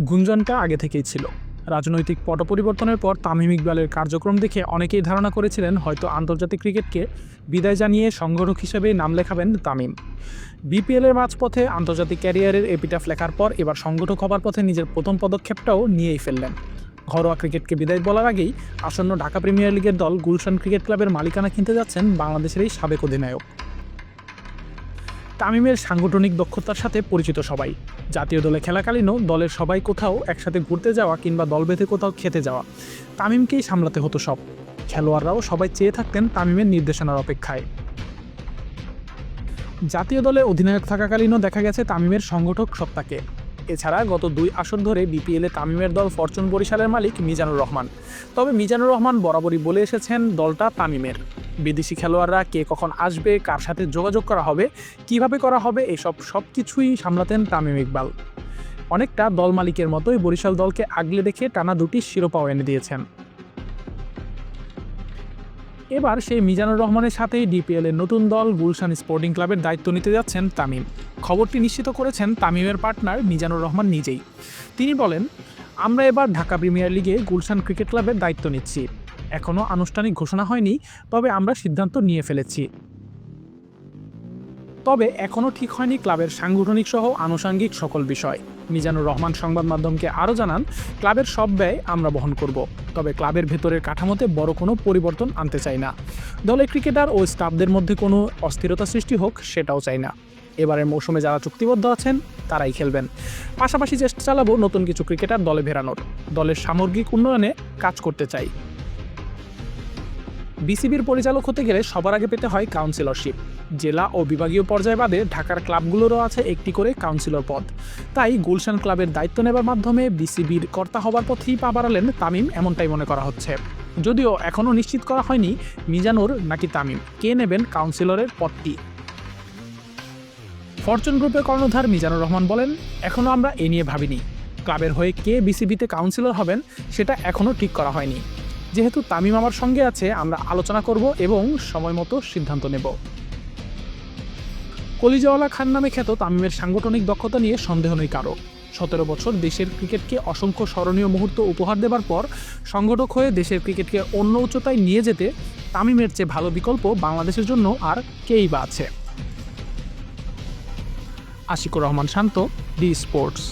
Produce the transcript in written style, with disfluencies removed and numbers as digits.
গুঞ্জনটা আগে থেকেই ছিল। রাজনৈতিক পট পরিবর্তনের পর তামিম ইকবালের কার্যক্রম দেখে অনেকেই ধারণা করেছিলেন হয়তো আন্তর্জাতিক ক্রিকেটকে বিদায় জানিয়ে সংগঠক হিসেবে নাম লেখাবেন তামিম। বিপিএলের মাঝপথে আন্তর্জাতিক ক্যারিয়ারের এপিটাফ লেখার পর এবার সংগঠক হবার পথে নিজের প্রথম পদক্ষেপটাও নিয়েই ফেললেন। ঘরোয়া ক্রিকেটকে বিদায় বলার আগেই আসন্ন ঢাকা প্রিমিয়ার লিগের দল গুলশান ক্রিকেট ক্লাবের মালিকানা কিনতে যাচ্ছেন বাংলাদেশের এই সাবেক অধিনায়ক। তামিমের সাংগঠনিক দক্ষতার সাথে পরিচিত সবাই। জাতীয় দলে খেলাকালীনও দলের সবাই কোথাও একসাথে ঘুরতে যাওয়া কিংবা দল বেঁধে কোথাও খেতে যাওয়া, তামিমকেই সামলাতে হতো সব। খেলোয়াড়রাও সবাই চেয়ে থাকতেন তামিমের নির্দেশনার অপেক্ষায়। জাতীয় দলে অধিনায়ক থাকাকালীনও দেখা গেছে তামিমের সংগঠক সত্তাকে। এছাড়া গত 2 আসর ধরে বিপিএলে তামিমের দল ফরচুন বরিশালের মালিক মিজানুর রহমান। তবে মিজানুর রহমান বরাবরই বলে এসেছেন দলটা তামিমের। বিদেশি খেলোয়াড়রা কে কখন আসবে, কার সাথে যোগাযোগ করা হবে, কিভাবে করা হবে, এসব সবকিছুই সামলাতেন তামিম ইকবাল। অনেকটা দল মালিকের মতোই বরিশাল দলকে আগলে রেখে টানা 2টি শিরোপাও এনে দিয়েছেন। এবার সেই মিজানুর রহমানের সাথেই ডিপিএলের নতুন দল গুলশান স্পোর্টিং ক্লাবের দায়িত্ব নিতে যাচ্ছেন তামিম। খবরটি নিশ্চিত করেছেন তামিমের পার্টনার মিজানুর রহমান নিজেই। তিনি বলেন, আমরা এবার ঢাকা প্রিমিয়ার লিগে গুলশান ক্রিকেট ক্লাবের দায়িত্ব নিচ্ছি। এখনও আনুষ্ঠানিক ঘোষণা হয়নি, তবে আমরা সিদ্ধান্ত নিয়ে ফেলেছি। তবে এখনও ঠিক হয়নি ক্লাবের সাংগঠনিক সহ আনুষাঙ্গিক সকল বিষয়। মিজানুর রহমান সংবাদ মাধ্যমকে আরও জানান, ক্লাবের সব ব্যয় আমরা বহন করব, তবে ক্লাবের ভেতরের কাঠামোতে বড় কোনো পরিবর্তন আনতে চাই না। দলের ক্রিকেটার ও স্টাফদের মধ্যে কোনো অস্থিরতা সৃষ্টি হোক সেটাও চাই না। এবারের মৌসুমে যারা চুক্তিবদ্ধ আছেন তারাই খেলবেন। পাশাপাশি চেষ্টা চালাবো নতুন কিছু ক্রিকেটার দলে ফেরানোর। দলের সামগ্রিক উন্নয়নে কাজ করতে চাই। বিসিবির পরিচালক হতে গেলে সবার আগে পেতে হয় কাউন্সিলরশিপ। জেলা ও বিভাগীয় পর্যায় বাদে ঢাকার ক্লাবগুলোরও আছে একটি করে কাউন্সিলর পদ। তাই গুলশান ক্লাবের দায়িত্ব নেবার মাধ্যমে বিসিবির কর্তা হবার পথেই পা বাড়ালেন তামিম, এমনটাই মনে করা হচ্ছে। যদিও এখনও নিশ্চিত করা হয়নি মিজানুর নাকি তামিম কে নেবেন কাউন্সিলরের পদটি। ফরচুন গ্রুপের কর্ণধার মিজানুর রহমান বলেন, এখনও আমরা এ নিয়ে ভাবিনি। ক্লাবের হয়ে কে বিসিবিতে কাউন্সিলর হবেন সেটা এখনও ঠিক করা হয়নি। যেহেতু তামিম আমার সঙ্গে আছে, আমরা আলোচনা করব এবং সময় মতো সিদ্ধান্ত নেব। কলিজাওয়ালা খান নামে খ্যাত তামিমের সাংগঠনিক দক্ষতা নিয়ে সন্দেহ নেই কারো। 17 বছর দেশের ক্রিকেটকে অসংখ্য স্মরণীয় মুহূর্ত উপহার দেবার পর সংগঠক হয়ে দেশের ক্রিকেটকে অন্য উচ্চতায় নিয়ে যেতে তামিমের চেয়ে ভালো বিকল্প বাংলাদেশের জন্য আর কেই বা আছে। আশিকুর রহমান শান্ত, ডি স্পোর্টস।